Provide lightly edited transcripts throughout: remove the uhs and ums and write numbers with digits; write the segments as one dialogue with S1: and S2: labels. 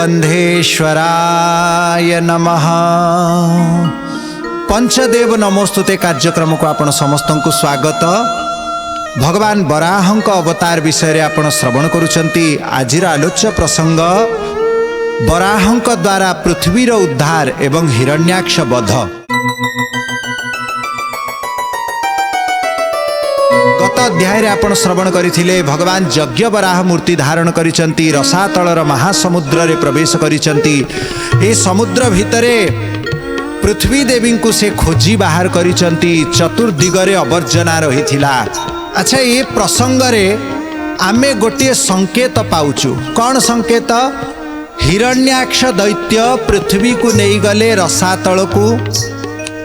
S1: बंधेश्वराय नमः। पंचदेव नमोस्तुते कार्यक्रम को आपण समस्त को स्वागत। भगवान बराहंक अवतार विषय आपण श्रवण करुचंती। आजिर आलोच्य प्रसंग बराहंक द्वारा पृथ्वीर उद्धार एवं हिरण्याक्ष वध। गत अध्याय आपण श्रवण करिथिले भगवान यज्ञ बराह मूर्ति धारण करिसंती। रसातलर महासमुद्र रे प्रवेश करिसंती। ए समुद्र भितरे पृथ्वी देवी को से खोजी बाहर करिसंती। चतुर्दिगरे अवर्जना रहिथिला। अच्छा, ये प्रसंग रे आमे गोटे संकेत पाउचु। कौन संकेत? हिरण्याक्ष दैत्य पृथ्वी को नहीं गले रसातल को,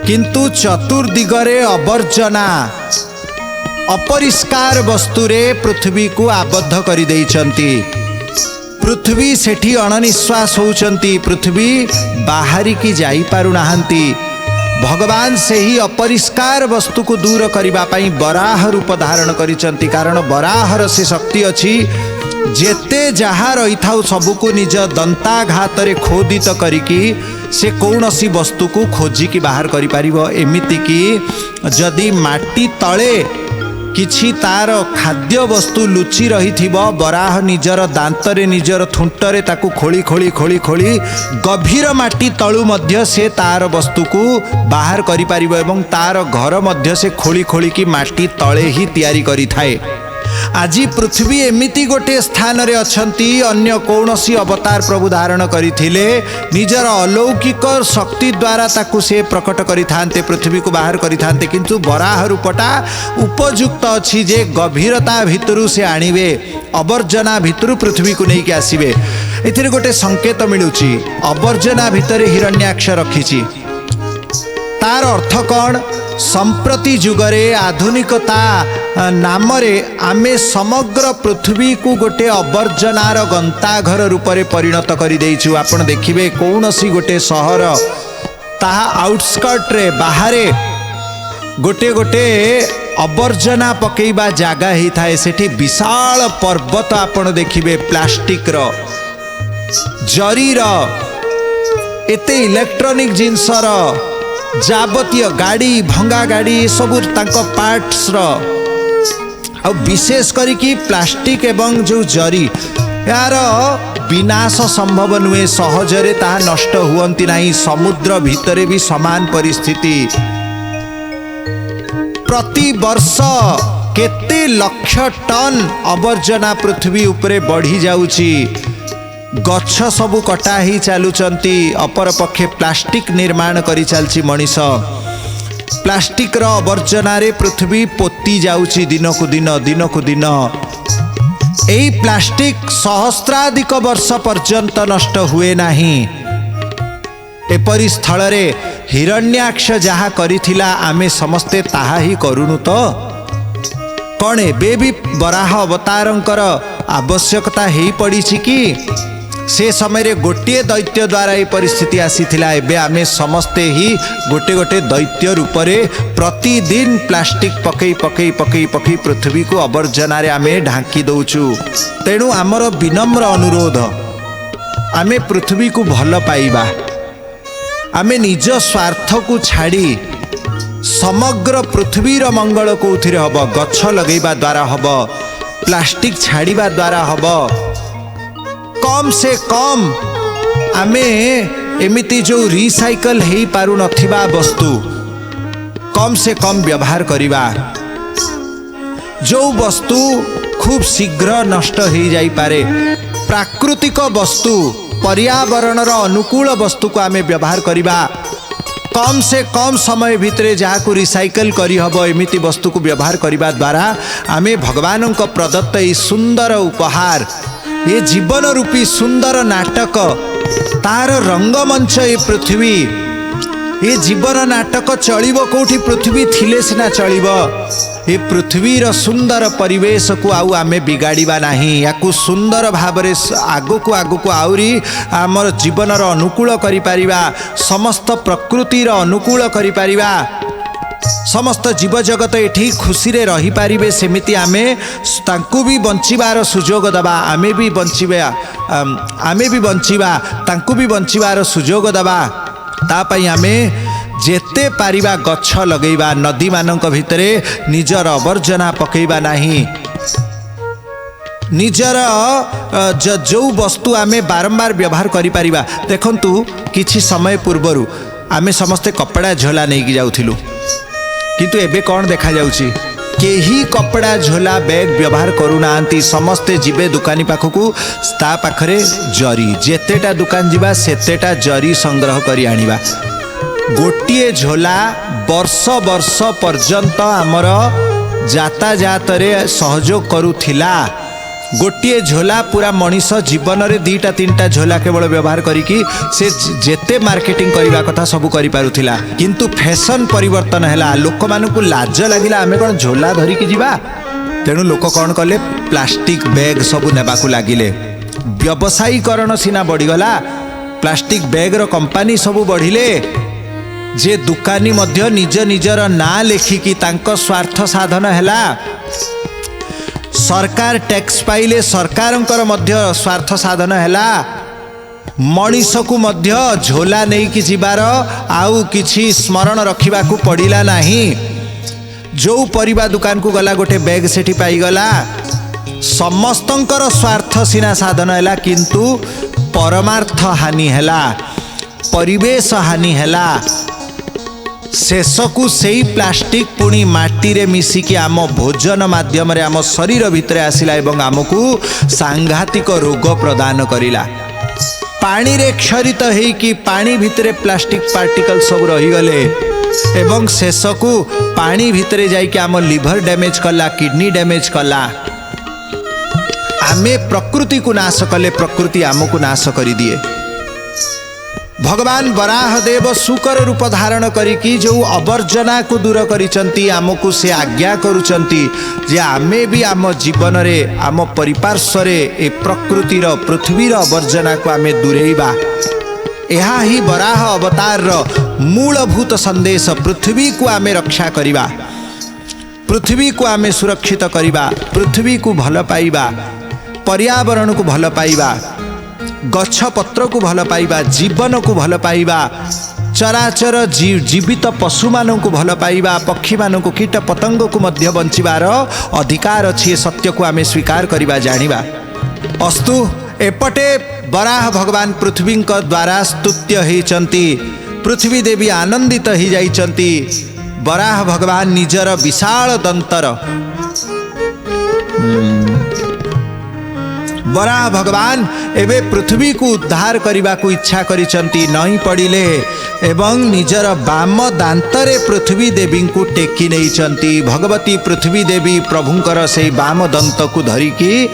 S1: किंतु चतुर्दिगरे अवर्जना अपरिष्कार वस्तुरे पृथ्वी को आबद्ध करि देइचंती। पृथ्वी सेठी अणनिश्वास होउचंती। पृथ्वी बाहरी की जाई पारु नाहंती। भगवान से ही अपरिष्कार वस्तु को दूर करिबा पई बराह रूप धारण करिचंती। कारण बराहर से शक्ति अछि, जेते जहा रही थाउ सबको निज दंताघात रे खोदित करिकी से कौनसी वस्तु को खोजिकी बाहर करि पारिबो। एमिति कि जदि माटी तळे किछि तार खाद्य वस्तु लुचि रही थिबो, बराह निजर दांतरे निजर थुंटरे ताकू खोली खोली खोली खोली गभीर माटी तळु मध्य से तार वस्तु को बाहर करि पारिबो एवं तार घर मध्य से खोली खोली की माटी तळे ही तैयारी करि थाए। आज पृथ्वी एमिति गोटे स्थान रे अछंती। अन्य कौनसी अवतार प्रभु धारण करिथिले निजर अलौकिक शक्ति द्वारा ताकू से प्रकट करिथान्ते, पृथ्वी को बाहर करिथान्ते। किंतु बराह रूपटा उपयुक्त अछि जे गभीरता भितरु से आनिबे, अवर्जना भितरु पृथ्वी को नहीं के आसीबे। एथिरे गोटे संकेत मिलुची। अवर्जना भितरे हिरण्याक्ष रखिछि। तार अर्थ कौन? संप्रति जुगरे आधुनिकता नाम रे आमे समग्र पृथ्वी को गोटे अवर्जनार गंताघर रूप में परिणत कर देइछु। आपण देखिबे कौनसी गोटे सहर ताहा आउटस्कर्ट रे बाहरे गोटे गोटे अवर्जना पकेइबा जागा ही थाए। सेठी विशाल पर्वत आपण देखिबे प्लास्टिक रो, जरी रो, एते इलेक्ट्रॉनिक जिनस रो, जाबतीय गाड़ी भंगा गाड़ी सबू तांको पार्ट्स रो, आ विशेष करिकी प्लास्टिक एवं जो जरी यार विनाश संभव नुहे। सहजरे ताहा नष्ट हुअंती नहीं। समुद्र भितरे भी समान परिस्थिति। प्रति वर्ष केते लक्ष टन अवर्जना पृथ्वी उपरे बढ़ी जाउची। गछ सबू कटा ही चलुचंती। अपर पक्षे प्लास्टिक निर्माण करी चलची मनीष। प्लास्टिक रो अवर्जना रे पृथ्वी पोती जाउची दिनकु दिन दिनकु दिन। एई प्लास्टिक सहस्राधिक वर्ष पर्यंत नष्ट हुए नाही। एपरि स्थल रे हिरण्याक्ष जहा करिथिला आमे समस्ते ताहा ही करूनु तो कौन एबे भी बराह अवतारंकर आवश्यकता ही पड़ी कि से समय रे गोटे दैत्य द्वारा ये परिस्थिति आसीथिला। एबे आमे समस्ते ही गोटे गोटे दैत्य रूप रे प्रतिदिन प्लास्टिक पकई पकई पकई पकई पृथ्वी को अवर्जना रे आमे ढांकी दउचु। तेणु आमर विनम्र अनुरोध, आमे पृथ्वी को भल पाइबा। आमे निज स्वार्थ को छाड़ी समग्र पृथ्वीर मंगल कोथिरे हब। गछ लगेबा द्वारा हब, प्लास्टिक छाड़िबा द्वारा हब। कम से कम आमे एमिति जो रिसाइकल हेई पारु नथिबा वस्तु कम से कम व्यवहार करिबा। जो वस्तु खूब शीघ्र नष्ट हो जाई पारे, प्राकृतिक वस्तु पर्यावरणर अनुकूल वस्तु को आमे व्यवहार करिबा। कम से कम समय भितरे जहाँ को रिसाइकल करी हबो एमिति वस्तु को व्यवहार करिबा द्वारा आमे भगवान को प्रदत्त ई सुंदर उपहार, ये जीवन रूपी सुंदर नाटक, तार रंगमंच ये पृथ्वी, ये जीवन नाटक चलिबो कोठी? पृथ्वी थिले सिना चलिबो। ये पृथ्वीर सुंदर परिवेश को आउ आमे बिगाड़िबा नाही। याकू सुंदर भावरे आगो को आउरी आमर जीवनर अनुकूल करि पारिबा, समस्त प्रकृतिर अनुकूल करि पारिबा। समस्त जीव जगत एठी खुशी रे रही पारिबे सेमिति आमे तांकु भी बंचिबार सुजोग दबा, आमे भी बंचिबा तांकु भी बंचिबार सुजोग दबा। ता पई आमे जेते पारिबा गछ लगेइबा, नदी मानक भितरे निजर अवर्जना पकेइबा नाही। निजर जो वस्तु आमे बारंबार व्यवहार करि पारिबा। देखंतु किछि समय पूर्वरु आमे समस्ते कपड़ा झोला नहीं जाउथिलु, किंतु एबे कौन देखा जाउची? केही कपड़ा झोला बैग व्यवहार करूनांती। समस्ते जिबे दुकानी पाखकू, ता पाखरे जरी, जेतेटा दुकान जिबा सेतेटा जरी संग्रह करी आनिबा। गोटिए झोला वर्ष वर्ष पर्यंत आमर यातायात रे सहयोग करूथिला। गोटिए झोला पूरा मनीष जीवन रे दीटा तीनटा झोला केवल व्यवहार करिकी से जेते मार्केटिंग करिबा कथा सब करि पारुथिला। किंतु फैशन परिवर्तन हैला, लोक मानकू लाज लागिला आमे कोन झोला धरि की जिबा। तेणु लोक कौन कले, प्लास्टिक बैग सब नेबाकू लागिले। व्यवसायीकरण सिना बढ़ीगला, प्लास्टिक बैग रो कंपनी सब बढ़िले। जे दुकानी मध्य निज निजर ना लेखिकी तांको स्वार्थ साधन हैला। सरकार टैक्स पाइले सरकारंकर मध्य स्वार्थ साधन हैला। मनीष को मध्य झोला नहीं कि जिबार आउ किछि स्मरण रखिबाकू पड़िला नाही। जो परिबा दुकान को गला गोटे बैग सेठी पाई गला। समस्तंकर स्वार्थ सिना साधन हैला, किंतु परमार्थ हानि हैला, परिवेश हानि हैला। शेषकू सेई प्लास्टिक पुणी माटी रे मिसिकी आम भोजन माध्यम रे आम शरीर भितरे आसिला एवं आमको सांघातिक रोग प्रदान करिला। पानी रे क्षरित हेकी पानी भितरे प्लास्टिक पार्टिकल सब रही गले एवं शेषकू पानी भितरे जाइके आम लिवर डैमेज कला, किडनी डैमेज कला। आमे प्रकृति को नाश कले, प्रकृति आमको नाश करी दिए। भगवान वराहदेव शुकर रूप धारण करिकी जो अवर्जना को दूर करिसंती, आमको से आज्ञा करुचंती जे आमे भी आम जीवन रे आम परिपार्श्व रे ए प्रकृतिर पृथ्वीर अवर्जना को आमे दूरेइबा। एहा ही वराह अवतार मूलभूत संदेश। पृथ्वी को आमे रक्षा करिबा, पृथ्वी को आमे सुरक्षित करिबा, पृथ्वी को भल पाइबा, पर्यावरण को भल पाइबा, गछ पत्र को भल पाइबा, जीवन को भल पाइबा, चराचर जीवित पशु मानक को भल पाइबा, पक्षी मानक को कीट पतंग को मध्य बंचिबार अधिकार अच्छी। सत्य को आमे स्वीकार करिबा, जानिबा। अस्तु एपटे वराह भगवान पृथ्वी द्वारा स्तुत्य होइचंती। पृथ्वी देवी आनंदित हो जाइचंती। वराह भगवान निजर विशाल दंतर, वराह भगवान एबे पृथ्वी को उद्धार करने को इच्छा करिसंती। नहीं पड़िले एवं निजर बाम दांतरे पृथ्वी देवी को टेकी नहीं। भगवती पृथ्वी देवी प्रभुंकर से बाम दंत को धरिकी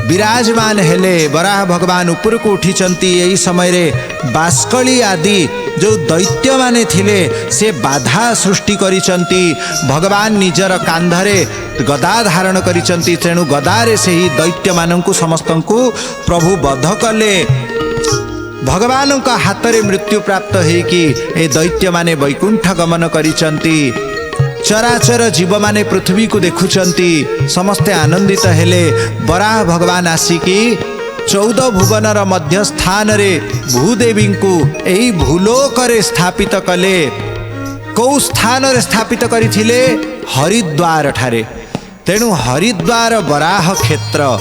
S1: विराजमान हेले। वराह भगवान ऊपर को उठिचंती। यही समय रे बास्कली आदि जो दैत्य माने थिले से बाधा सृष्टि करिसंती। भगवान निजर कांधरे गदा धारण करिसंती। तेणु गदारे से ही दैत्य मानंकु समस्तंकु प्रभु बध कले। भगवान का हाथ रे मृत्यु प्राप्त हेकी ए दैत्य माने वैकुंठ गमन करिसंती। चराचर जीव माने पृथ्वी को देखुचंती। समस्ते आनंदित हेले। वराह भगवान आसिकी 14 भुवनर मध्य स्थान रे भूदेवी को एही भूलोक रे स्थापित कले। कौ स्थान रे स्थापित करिथिले? हरिद्वार ठारे। तेणु हरिद्वार वराह क्षेत्र।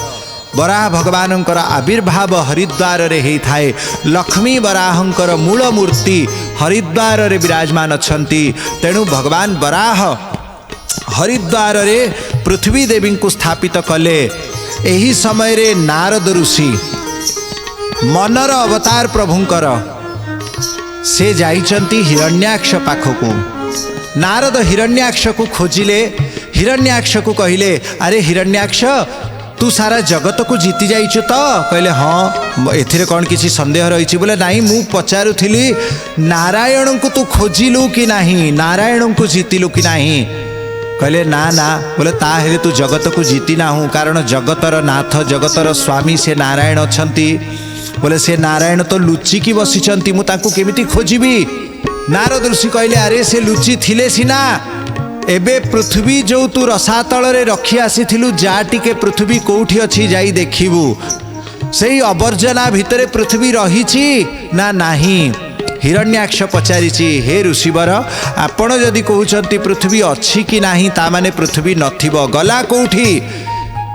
S1: वराह भगवानंकर आविर्भाव हरिद्वार रे हेई थाए। लक्ष्मी वराहंकर मूल मूर्ति हरिद्वार रे विराजमान अछंती। तेणु भगवान वराह हरिद्वार रे पृथ्वी देवी को स्थापित कले। एही समय रे नारद ऋषि मनर अवतार प्रभुंकर से जाइचंती हिरण्याक्ष पाखकू। नारद हिरण्याक्ष को खोजिले। हिरण्याक्ष को कहिले, अरे हिरण्याक्ष तू सारा जगत को जीति जाइछु तो? कहले हाँ। एथिरे कौन किसी संदेह रही? बोले नहीं, मु पचारुथिली नारायण को तू खोजिलु कि नहीं, नारायण को जीतिलु कि नहीं? कहले ना ना। बोले ताहेले तू जगत को जीति ना हूँ, कारण जगतर नाथ जगतर स्वामी से नारायण अछंती। बोले से नारायण तो लुचिकी बसिचंती, मु तांको केमिति खोजिबी? नारद ऋषि कहले अरे से लुचि थिले सिना एबे पृथ्वी जो तू रसातल रे रखी आसीथिलु जा टिके पृथ्वी कोठी अछि जाई देखिबु सेई अवर्जना भितरे पृथ्वी रहिछि ना नाही। हिरण्याक्ष पचारिछि हे ऋषिवर आपण जदि कहउछंती पृथ्वी अछि कि नाही ता माने पृथ्वी नथिबो गला कोठी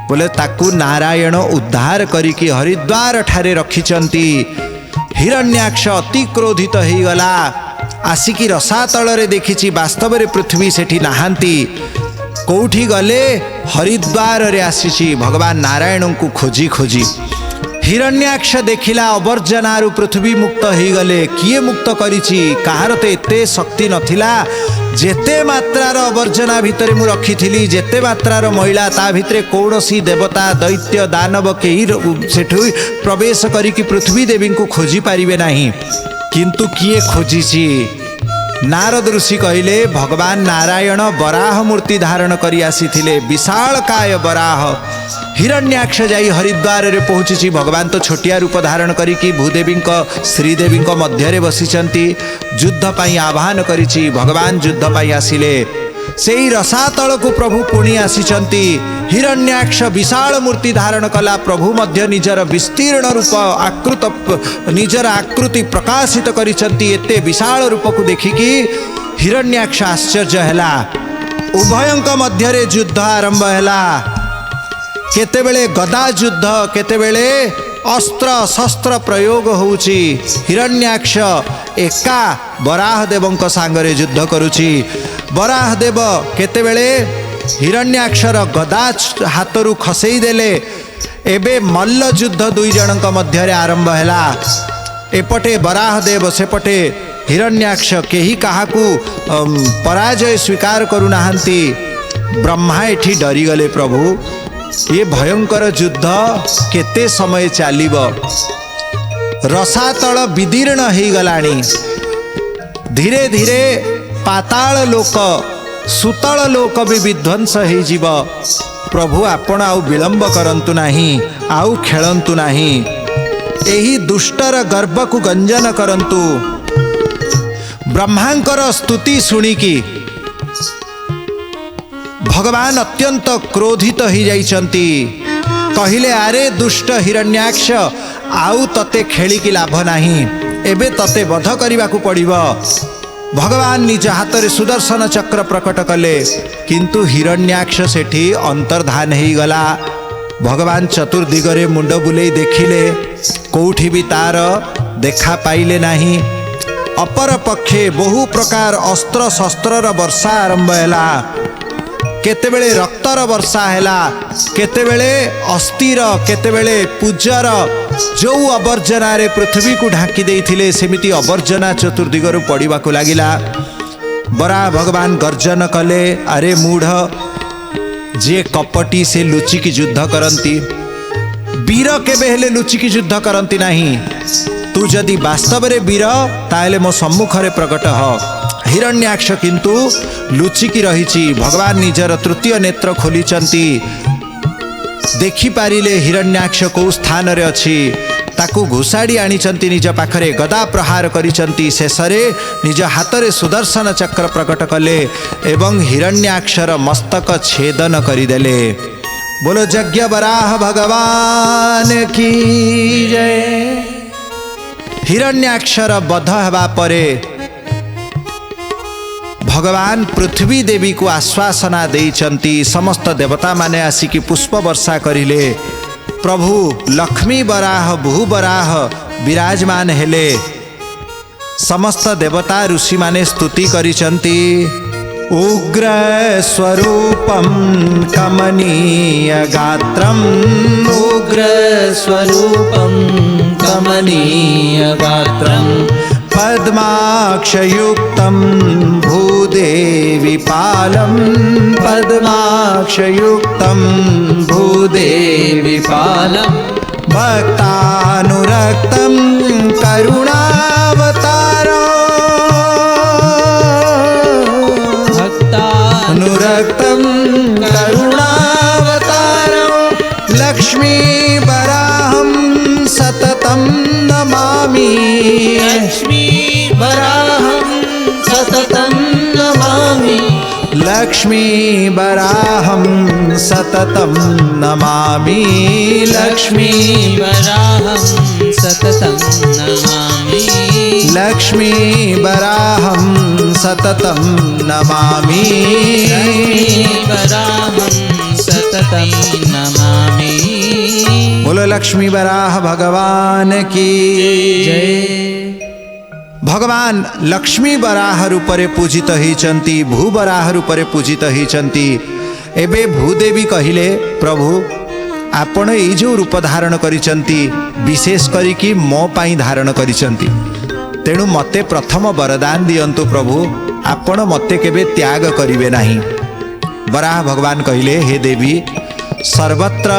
S1: बोले ताकू नारायण उद्धार करिकी हरिद्वार ठारे रखिचंती। हिरण्याक्ष अति क्रोधित हो गला आसिकी रसातल रे देखिछि वास्तव रे पृथ्वी सेठी नाहांती कोठी गले हरिद्वार रे आसीछि भगवान नारायण को खोजी खोजी। हिरण्याक्ष देखिला अवर्जनारू पृथ्वी मुक्त हो गले किए मुक्त करिछि कहार तो एते शक्ति नथिला जेते मात्रार अवर्जना भितरे मु रखिथिली जेते मात्रार महिला ता भितरे कौनसी देवता दैत्य दानव केही सेठु प्रवेश करिकी पृथ्वी देवी को खोजी पारिबे नाही किंतु किए खोजिछि। नारद ऋषि कहले भगवान नारायण वराह मूर्ति धारण करी आसीथिले विशाल काय वराह। हिरण्याक्ष जाई हरिद्वार रे पहुँची भगवान तो छोटिया रूप धारण करिकी भूदेवी श्रीदेवी मध्य रे बसिचंती युद्ध पाई आह्वान करिछि भगवान युद्ध पाई आसिले सेई रसातल को प्रभु पुणी आसीचंती। हिरण्याक्ष विशाल मूर्ति धारण कला प्रभु मध्य निजर विस्तीर्ण रूप आकृत निजर आकृति प्रकाशित करिचंती एते विशाल रूप को देखिकी हिरण्याक्ष आश्चर्य हैला। उभयंक मध्य रे युद्ध आरंभ हैला केतेबेले गदा युद्ध केतेबेले अस्त्र शस्त्र प्रयोग होउची। हिरण्याक्ष एका वराह देवंक सांगरे युद्ध करुची वराह देव केतेबेले हिरण्याक्षर गदा हाथरू खसई देले एबे मल्ल युद्ध दुई जनक मध्य रे आरंभ हैला एपटे वराह देव सेपटे हिरण्याक्ष केही काहाकू पराजय स्वीकार करू नाहंती। ब्रह्मा एठी डरी गले प्रभु ये भयंकर युद्ध केते समय चलिबो रसातल विदीर्ण हो गलानी धीरे धीरे पाताल लोक सुतल लोक भी विध्वंस हो जीव। प्रभु आपण आउ विलंब करंतु नाही आउ खेलंतु नाही एही दुष्टर गर्भ को गंजन करंतु। ब्रह्मांकर स्तुति सुनिकी भगवान अत्यंत क्रोधित हो जाइछंती कहिले अरे दुष्ट हिरण्याक्ष आउ तते खेलिकी लाभ नाही एबे तते वध करने को पड़िबो। भगवान निज हाथ रे सुदर्शन चक्र प्रकट कले किंतु हिरण्याक्ष सेठी अंतर्धान हो गला। भगवान चतुर्दिगरे मुंड बुलेई देखिले कोठी भी तार देखा पाइले नाही। अपर पक्षे बहु प्रकार अस्त्र शस्त्रर वर्षा आरंभ हैला केतेबेले रक्तर वर्षा हैला केतेबेले अस्थिर केतेबेले पूजर जो अवर्जना रे पृथ्वी को ढाकी देइथिले सेमिति अवर्जना चतुर्दिगरु पड़िबाकु लागिला। बरा भगवान गर्जन कले अरे मूढ़ जे कपटी से लुचिकी युद्ध करंती वीर केबे हेले लुचिकी युद्ध करंती नाही तू जदि वास्तव रे वीर ताले मो सम्मुख रे प्रकट हो। हिरण्याक्ष किंतु लुचिकी रहिछि भगवान निजर तृतीय नेत्र खोलिचंती देखि पारिले हिरण्याक्ष को स्थान रे अछि ताकू घुसाड़ी आनिचंती निज पाखरे गदा प्रहार करिचंती शेषरे निज हाथ रे सुदर्शन चक्र प्रकट कले एवं हिरण्याक्षर मस्तक छेदन करिदेले। बोलो यज्ञ वराह भगवान की जय। हिरण्याक्षर बध हेबा परे भगवान पृथ्वी देवी को आश्वासना देइचंती समस्त देवता माने आसिकी पुष्प वर्षा करिले। प्रभु लक्ष्मी वराह भू वराह विराजमान हेले समस्त देवता ऋषि माने स्तुति करिचंती। उग्र स्वरूपम कमनीय गात्रम
S2: उग्र स्वरूपम कमनीय गात्रम
S1: पद्माक्षयुक्तं भूदेवी पालम पद्माक्षयुक्तं
S2: भूदेवी पालम
S1: भक्तानुरक्तं करुणावतारं भक्तानुरक्तं करुणावतारं लक्ष्मी वराहं सततं नमामि
S2: लक्ष्मी वराहं
S1: लक्ष्मी वराहं सततं नमामि
S2: लक्ष्मी वराहं सततं नमामि
S1: लक्ष्मी वराहं सततं नमामि
S2: लक्ष्मी वराहं सततं नमामि।
S1: बोलो लक्ष्मी वराह भगवान की
S2: जय।
S1: भगवान लक्ष्मी वराह रूपरे पूजित होइचंती, भूवराह रूपरे पूजित होइचंती। एबे भूदेवी कहिले प्रभु आपण एई जो रूप धारण करिचंती विशेष करी कि मो पाई धारण करिचंती, तेणु मते प्रथम वरदान दियंतु प्रभु, आपण मते केबे त्याग करिवे नाही। वराह भगवान कहिले हे देवी सर्वत्र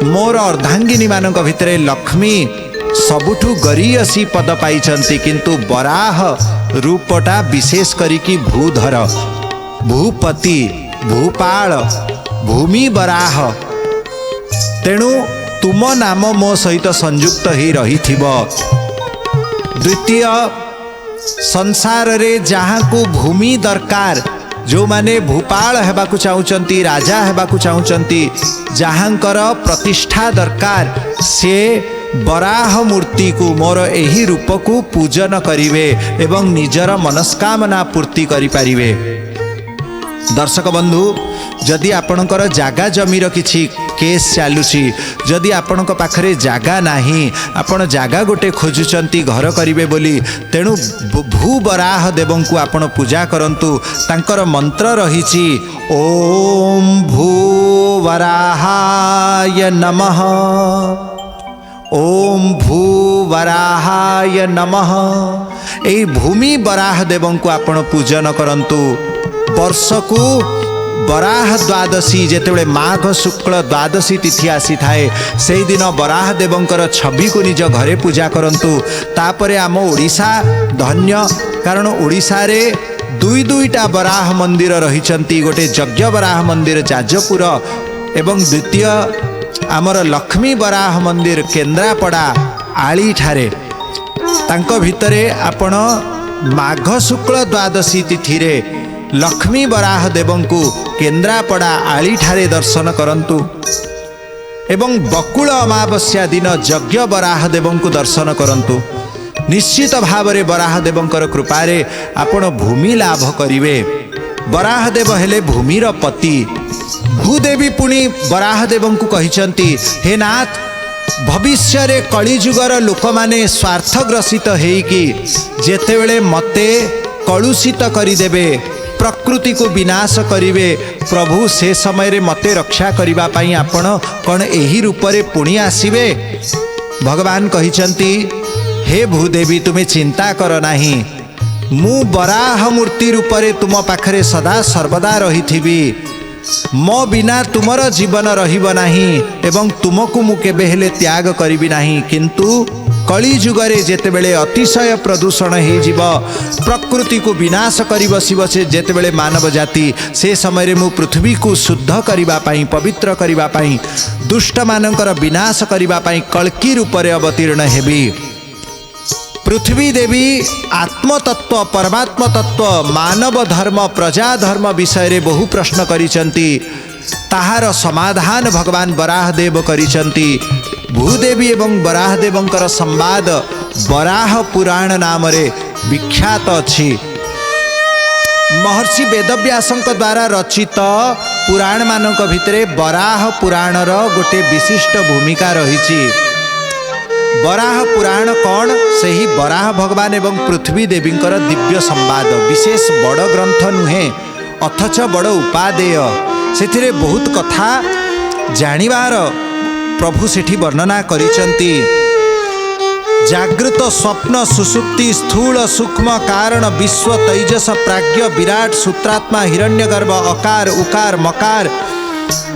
S1: मोर अर्धांगिनी मानक भितरे लक्ष्मी सबुठु गरीयसी पद पाइचंती, किंतु वराह रूपटा विशेष करिकी भूधर, भूपति, भूपाल, भूमि वराह। तेणु तुम नाम मो सहित संयुक्त ही रही थिबो। द्वितीय संसार रे जहाँ को भूमि दरकार, जो माने भूपाल हेबाकु चाहुचंती, राजा हेबाकु चाहुचंती, जहाँकर प्रतिष्ठा दरकार, से वराह मूर्ति को मोर एही रूप को पूजन करिवे एवं निजर मनस्कामना पूर्ति करि पारिवे। दर्शक बंधु, जदि आपणकर जागा जमीर किछि केस चालुची, जदि आपणक पाखरे जागा नाही, आपण जागा गोटे खोजुचंती घर करिवे बोली, तेणु भू वराह देवं को आपण पूजा करंतु। तांकर मंत्र रहिछि ओम भू वराहाय नमः, ओम भू वराहाय नमः। एई भूमि वराह देवं को आपण पूजन करंतु। वर्ष को वराह द्वादशी जेतेबेले माघ शुक्ल द्वादशी तिथि आसी थाए, से दिन वराह देवंकर छवि को निज घरे पूजा करंतु। तापरे आम ओडिशा धन्य, कारण ओडिशा रे दुई दुईटा वराह मंदिर रहिचंती। गोटे यज्ञ वराह मंदिर जाजपुर एवं द्वितीय आमर लक्ष्मी वराह मंदिर केन्द्रापड़ा आली ठारे। तांको भितरे आपण माघ शुक्ल द्वादशी तिथि रे लक्ष्मी वराह देवं को केन्द्रापड़ा आली ठारे दर्शन करंतु एवं बकुल अमावस्या दिन यज्ञ वराह देवं को दर्शन करंतु। निश्चित भाव रे वराह देवंकर कृपारे आपण भूमि लाभ करिवे। वराह देव हेले भूमिर पति। भूदेवी पुणी वराह देवं को कहिचंती, हे नाथ भविष्य रे कलिजुगर लोक माने स्वार्थग्रसित हेइकी जेतेबेले मते कलुषित करिदेबे, प्रकृति को विनाश करिवे, प्रभु से समय रे मते रक्षा करिबा पई आपण कौन एही रूपरे पुणी आसीबे। भगवान कहिचंती, हे भूदेवी तुम्हें चिंता कर नाही, मु वराह मूर्ति रूपरे तुम पाखरे सदा सर्वदा रहिथिबी। मो बिना तुमर जीवन रहिब नाही एवं तुमको मु केबे हेले त्याग करिबी नाही। किंतु कली जुगरे जेतेबेले अतिशय प्रदूषण हे जीव, प्रकृति को विनाश करि बसिब से जेतेबेले मानव जाति, से समय रे मु पृथ्वी को शुद्ध करिबा पई, पवित्र करिबा पई, दुष्ट मानकर विनाश करिबा पई कल्की रूपरे अवतीर्ण हेबी। पृथ्वी देवी आत्मतत्व, परमात्म तत्व, मानव धर्म, प्रजा धर्म विषय रे बहु प्रश्न करिसंती। ताहार समाधान भगवान वराह देव करिसंती। भूदेवी एवं वराह देवंकर संवाद वराह पुराण नाम रे विख्यात अछि। महर्षि वेदव्यासंक द्वारा रचित पुराण मानक भितरे वराह पुराणर गोटे विशिष्ट भूमिका रहिछि। वराह पुराण कौन? सही वराह भगवान एवं पृथ्वी देवींकर दिव्य संवाद। विशेष बड़ ग्रंथ नुहे, अथच बड़ उपादेय। सेथिरे बहुत कथा जानिबार प्रभु सेठी वर्णना करिसंती। जागृत स्वप्न सुसुप्ति स्थूल सूक्ष्म कारण विश्व तैजस प्राज्ञ विराट सूत्रात्मा हिरण्यगर्भ अकार उकार मकार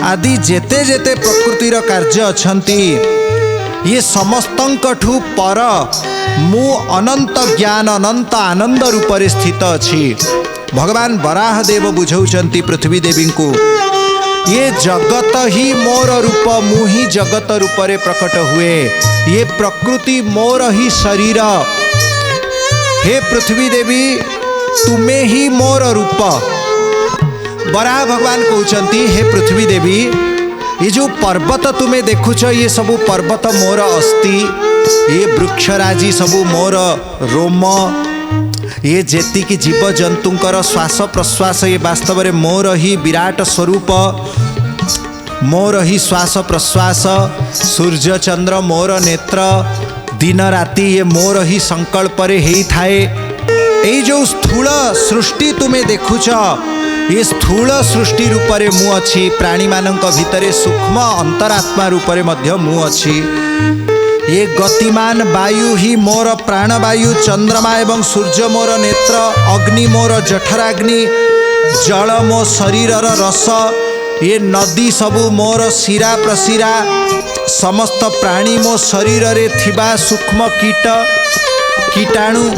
S1: आदि जेते जेते प्रकृतिर कार्य अछंती, ये समस्तंकठु पर मु अनंत ज्ञान अनंत आनंद रूपरे स्थित अछि। भगवान वराह देव बुझौचंती पृथ्वी देवी को, ये जगत ही मोर रूप, मु ही जगत रूपरे प्रकट हुए, ये प्रकृति मोर ही शरीर। हे पृथ्वी देवी, तुम्हें ही मोर रूप, बराह भगवान कहउचंती हे पृथ्वी देवी ये जो पर्वत तुम्हें देखुच ये सबू पर्वत मोर अस्थि ये वृक्षराजी सबू मोर रोम ये जेति की जीव जंतुंकर श्वास प्रश्वास ये वास्तव में मोर ही विराट स्वरूप मोर ही श्वास प्रश्वास सूर्य चंद्र मोर नेत्र दिन राति ये मोर ही संकल्प ही थाए ये जो स्थूल सृष्टि तुम्हें देखुच ये स्थूल सृष्टि रूप में मु अच्छी प्राणी मानक भितर सूक्ष्म अंतरात्मा रूप में मु अच्छी ये गतिमान वायु ही मोर प्राणवायु चंद्रमा एवं सूर्य मोर नेत्र अग्नि मोर जठराग्नि जल मो शरीर रस ये नदी सबू मोर शिरा प्रशिरा समस्त प्राणी मो शरीर रे थिबा सूक्ष्म कीट कीटाणु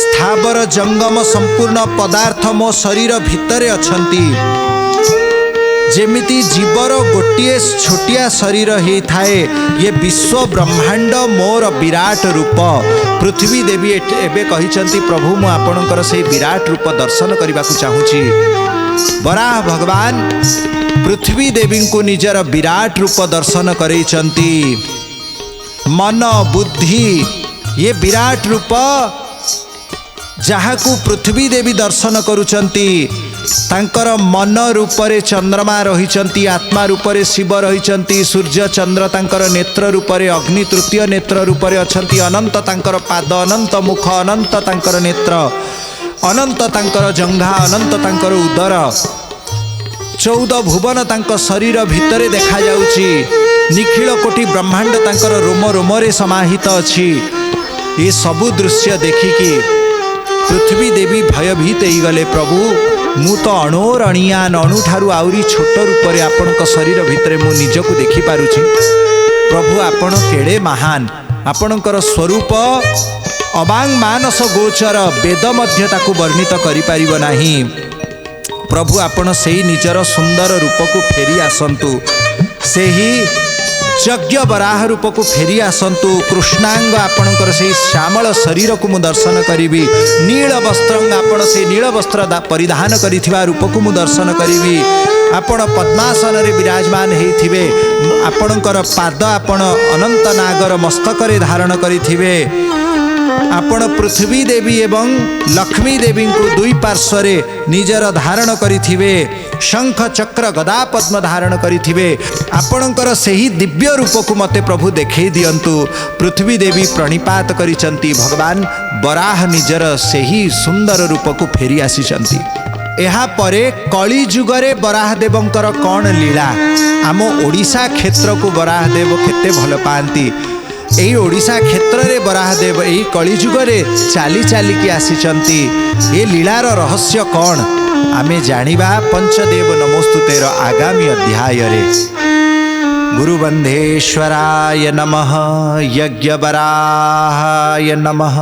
S1: स्थावर जंगम संपूर्ण पदार्थ मो शरीर भितरे अछंती जेमिति जीवर गोटिए छोटिया शरीर ही थाए ये विश्व ब्रह्मांड मोर विराट रूप पृथ्वी देवी एबे कहिचंती प्रभु मु आपणकर से विराट रूप दर्शन करने को चाहूँगी बराह भगवान पृथ्वी देवी को निजर विराट रूप दर्शन करैचंती मन बुद्धि ये विराट रूप जहाँ को पृथ्वी देवी दर्शन करुचंती तांकर मन रूपरे चंद्रमा रहिचंती आत्मा रूपरे शिव रहिचंती सूर्य चंद्र तांकर नेत्र रूपरे अग्नि तृतीय नेत्र रूपरे अछंती अनंत तांकर पाद अनंत मुख अनंत तांकर नेत्र अनंत तांकर जंघा अनंत तांकर उदर 14 भुवन तांक शरीर भितरे देखा जाउची निखिल कोटि ब्रह्मांड तांकर रोम रोमरे समाहित अछि ये सबु दृश्य देखिकी पृथ्वी देवी भयभीत हो गले प्रभु मु तो अणोर अणियान अणु ठारू आउरी छोट रूप में आपण शरीर भितर मु निजको देखि पारुछि प्रभु आपण केड़े महान आपणकर स्वरूप अबांग मानस गोचर वेद मध्य ताकू वर्णित करि पारिबो नाही प्रभु आपण सेही निजर सुंदर रूप को फेरी आसंतु सेही यज्ञ बराह रूप को फेरी आसंतु कृष्णांग आपणकर से श्यामल शरीर को मु दर्शन करी नील वस्त्र आपण से नील वस्त्र परिधान करिथिबा रूप को मु दर्शन करी आपण पद्मासन रे विराजमान हेथिबे आपणकर पाद आपण अनंत नागर मस्तक रे धारण करिथिबे आपण पृथ्वी देवी एवं लक्ष्मी देवी को दुई पार्श्वरे निजर धारण करिथिबे शंख चक्र गदा पद्म धारण करिथिबे आपणकर सेही दिव्य रूप को मते प्रभु देखै दियंतु पृथ्वी देवी प्रणिपात करिचंती भगवान बराह निजर सेही सुंदर रूप को फेरी आसीचंती एहा परे कली जुगरे बराह देवंकर कौन लीला आम ओडिशा क्षेत्र को बराह देव केते भल पांती एई ओडिशा क्षेत्र रे बराहदेव एई कलिजुगरे चाली चाली की आसीचंती ए लीलार रहस्य कौन आमे जानिबा पंचदेव नमोस्तुतेर आगामी अध्याय रे गुरुबंधेश्वराय नमः यज्ञ बराहाय नमः।